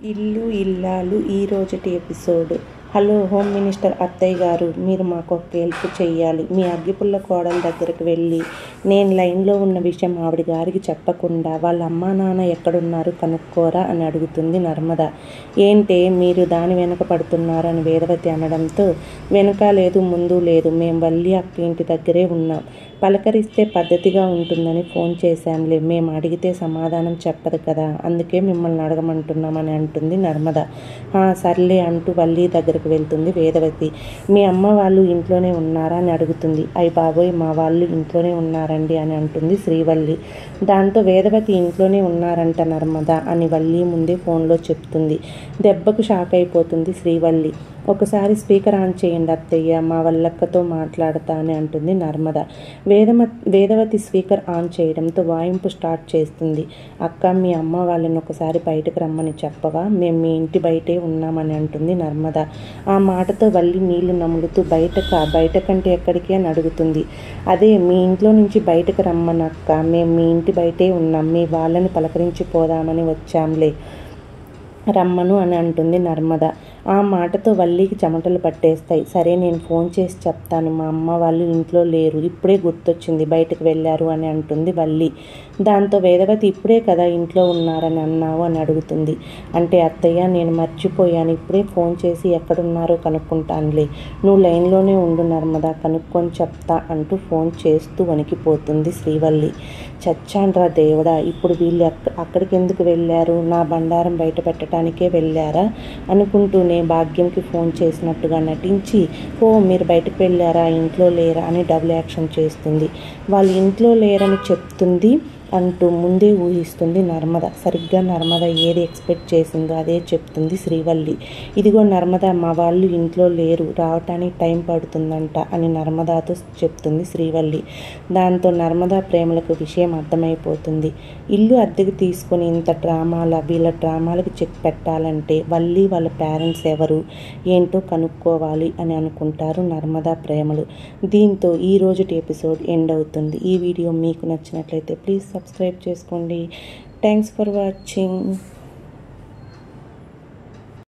ఇల్లు ఇల్లాలు ఈ రోజుటి ఎపిసోడ్. హలో హోమ్ మినిస్టర్ అత్తయ్య గారు, మీరు మాకు ఒక హెల్ప్ చెయ్యాలి. మీ అగ్గిపుల్ల కోడల దగ్గరికి వెళ్ళి నేను లైన్లో ఉన్న విషయం ఆవిడ గారికి చెప్పకుండా వాళ్ళ అమ్మా నాన్న ఎక్కడున్నారు కనుక్కోరా అని అడుగుతుంది నర్మద. ఏంటే మీరు దాని వెనక పడుతున్నారు అని వేదవతి అనడంతో, వెనుక లేదు ముందు లేదు, మేము వల్లి అక్క ఇంటి దగ్గరే ఉన్నాం. పలకరిస్తే పద్ధతిగా ఉంటుందని ఫోన్ చేశాంలే, మేము అడిగితే సమాధానం చెప్పదు కదా, అందుకే మిమ్మల్ని అడగమంటున్నామని అంటుంది నర్మద. సర్లే అంటూ వల్లి దగ్గరికి వెళ్తుంది వేదవతి. మీ అమ్మ వాళ్ళు ఇంట్లోనే ఉన్నారా అని అడుగుతుంది. అయ్య బాబోయ్, మా వాళ్ళు ఇంట్లోనే ఉన్నారండి అని అంటుంది శ్రీవల్లి. దాంతో వేదవతి ఇంట్లోనే ఉన్నారంట నర్మద అని వల్లి ముందే ఫోన్లో చెప్తుంది. దెబ్బకు షాక్ అయిపోతుంది శ్రీవల్లి. ఒకసారి స్పీకర్ ఆన్ చేయండి అత్తయ్య, మా వల్లక్కతో మాట్లాడతా అని అంటుంది నర్మద. వేదవతి స్పీకర్ ఆన్ చేయడంతో వాయింపు స్టార్ట్ చేస్తుంది. అక్క, మీ అమ్మ వాళ్ళని ఒకసారి బయటకు రమ్మని చెప్పవా, మేము మీ ఇంటి బయటే ఉన్నామని అంటుంది నర్మద. ఆ మాటతో వల్లి నీళ్లు నములుతూ బయటకంటే ఎక్కడికి అని అడుగుతుంది. అదే మీ ఇంట్లో నుంచి బయటకు రమ్మని అక్క, మేము మీ ఇంటి బయటే ఉన్నాం, మీ వాళ్ళని పలకరించిపోదామని వచ్చాంలే, రమ్మను అని అంటుంది నర్మద. ఆ మాటతో వల్లికి చెమటలు పట్టేస్తాయి. సరే, నేను ఫోన్ చేసి చెప్తాను, మా అమ్మ వాళ్ళు ఇంట్లో లేరు, ఇప్పుడే గుర్తొచ్చింది, బయటకు వెళ్ళారు అని అంటుంది వల్లి. దాంతో వేదవతి, ఇప్పుడే కదా ఇంట్లో ఉన్నారని అన్నావు అని అడుగుతుంది. అంటే అత్తయ్య, నేను మర్చిపోయాను, ఇప్పుడే ఫోన్ చేసి ఎక్కడున్నారో కనుక్కుంటానులే, నువ్వు లైన్లోనే ఉండు నర్మద, కనుక్కొని చెప్తా అంటూ ఫోన్ చేస్తూ వణికిపోతుంది శ్రీవల్లి. చచ్చాన్రా దేవుడా, ఇప్పుడు వీళ్ళు అక్కడికి ఎందుకు వెళ్ళారు, నా బండారం బయట పెట్టడానికే వెళ్ళారా అనుకుంటూనే భాగ్యంకి ఫోన్ చేసినట్టుగా నటించి, మీరు బయటకు వెళ్ళారా, ఇంట్లో లేరా అని డబుల్ యాక్షన్ చేస్తుంది. వాళ్ళు ఇంట్లో లేరని చెప్తుంది అంటూ ముందే ఊహిస్తుంది నర్మద. సరిగ్గా నర్మద ఏది ఎక్స్పెక్ట్ చేసిందో అదే చెప్తుంది శ్రీవల్లి. ఇదిగో నర్మద, మా వాళ్ళు ఇంట్లో లేరు, రావటానికి టైం పడుతుందంట అని నర్మదాతో చెప్తుంది శ్రీవల్లి. దాంతో నర్మద ప్రేమలకు విషయం అర్థమైపోతుంది. ఇల్లు అద్దెకు తీసుకొని ఇంత వీళ్ళ డ్రామాలకు చెక్ పెట్టాలంటే వల్లి వాళ్ళ పేరెంట్స్ ఎవరు ఏంటో కనుక్కోవాలి అని అనుకుంటారు నర్మదా ప్రేమలు. దీంతో ఈ రోజుటి ఎపిసోడ్ ఎండ్ అవుతుంది. ఈ వీడియో మీకు నచ్చినట్లయితే ప్లీజ్ సబ్స్క్రైబ్ చేసుకోండి. Thanks for watching.